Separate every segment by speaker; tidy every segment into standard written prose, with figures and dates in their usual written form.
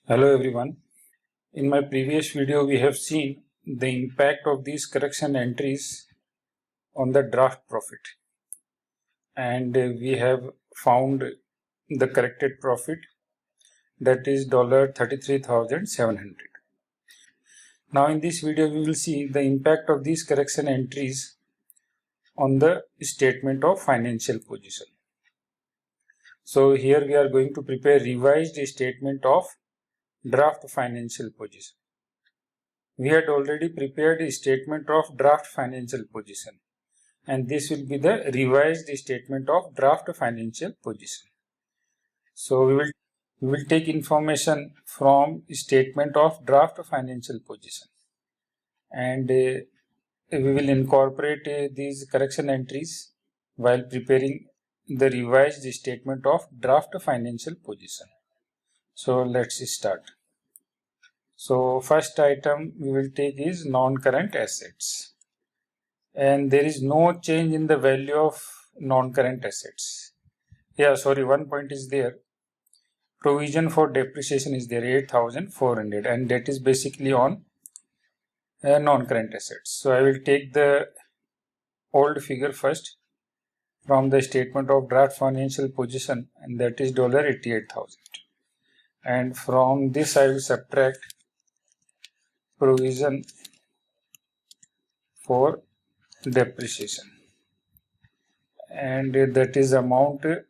Speaker 1: Hello everyone. In my previous video we have seen the impact of these correction entries on the draft profit, and we have found the corrected profit, that is $33,700. Now in this video we will see the impact of these correction entries on the statement of financial position. So here we are going to prepare revised statement of draft financial position. We had already prepared a statement of draft financial position, and this will be the revised statement of draft financial position. So we will take information from statement of draft financial position, and we will incorporate these correction entries while preparing the revised statement of draft financial position. So let's start. So first item we will take is non-current assets, and there is no change in the value of non-current assets. One point is there. Provision for depreciation is there, 8,400, and that is basically on non-current assets. So I will take the old figure first from the statement of draft financial position, and that is $88,000. And from this I will subtract provision for depreciation, and that is amount $8,400.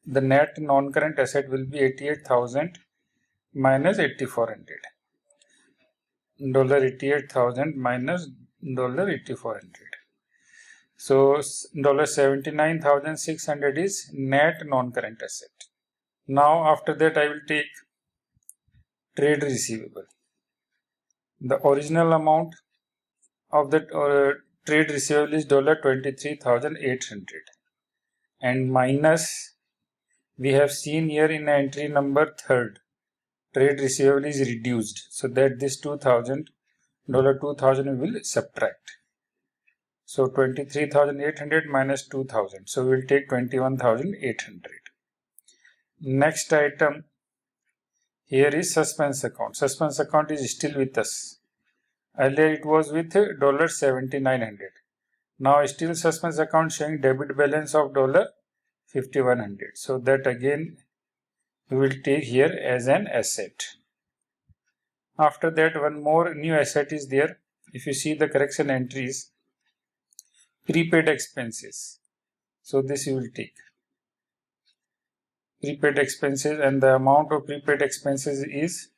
Speaker 1: The net non-current asset will be 88,000 minus 8,400. $88,000 minus $8,400. So $79,600 is net non-current asset. Now after that I will take trade receivable. The original amount of the trade receivable is $23,800, and minus, we have seen here in entry number 3rd, trade receivable is reduced, so that this $2,000 we will subtract. So 23,800 minus 2,000, so we will take 21,800. Next item here is suspense account. Suspense account is still with us. Earlier it was with $7,900. Now still suspense account showing debit balance of $5,100. So that again we will take here as an asset. After that, one more new asset is there. If you see the correction entries, prepaid expenses. So this you will take. Prepaid expenses, and the amount of prepaid expenses is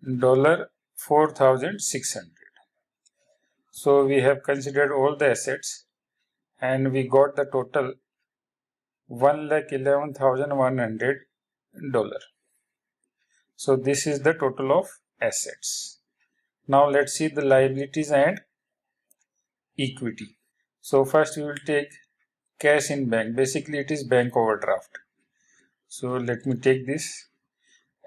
Speaker 1: $4,600. So we have considered all the assets and we got the total $1,11,100. So this is the total of assets. Now let's see the liabilities and equity. So first we will take cash in bank. Basically it is bank overdraft. So let me take this,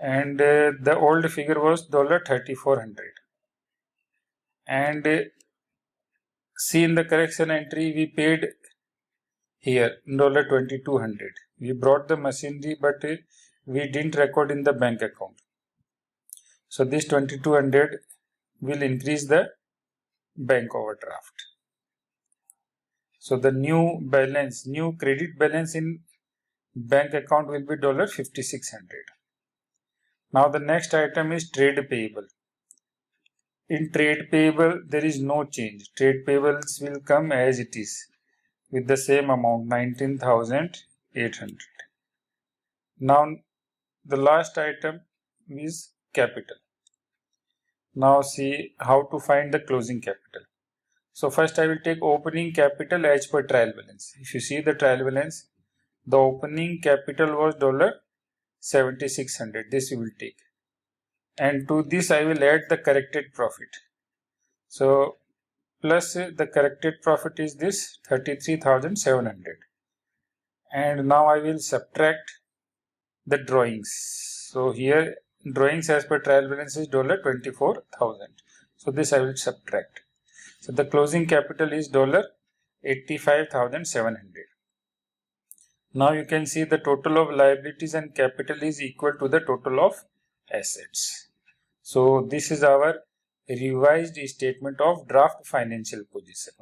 Speaker 1: and the old figure was $3,400, and see in the correction entry we paid here $2,200. We brought the machinery, but we didn't record in the bank account. So this $2,200 will increase the bank overdraft. So the new balance, new credit balance in bank account will be $5,600. Now the next item is trade payable. In trade payable there is no change. Trade payables will come as it is with the same amount, 19,800. Now the last item is capital. Now see how to find the closing capital. So first I will take opening capital as per trial balance. If you see the trial balance, the opening capital was $7,600. This you will take, and to this I will add the corrected profit. So plus the corrected profit is this 33,700, and now I will subtract the drawings. So here drawings as per trial balance is $24,000. So this I will subtract. So the closing capital is $85,700. Now you can see the total of liabilities and capital is equal to the total of assets. So this is our revised statement of draft financial position.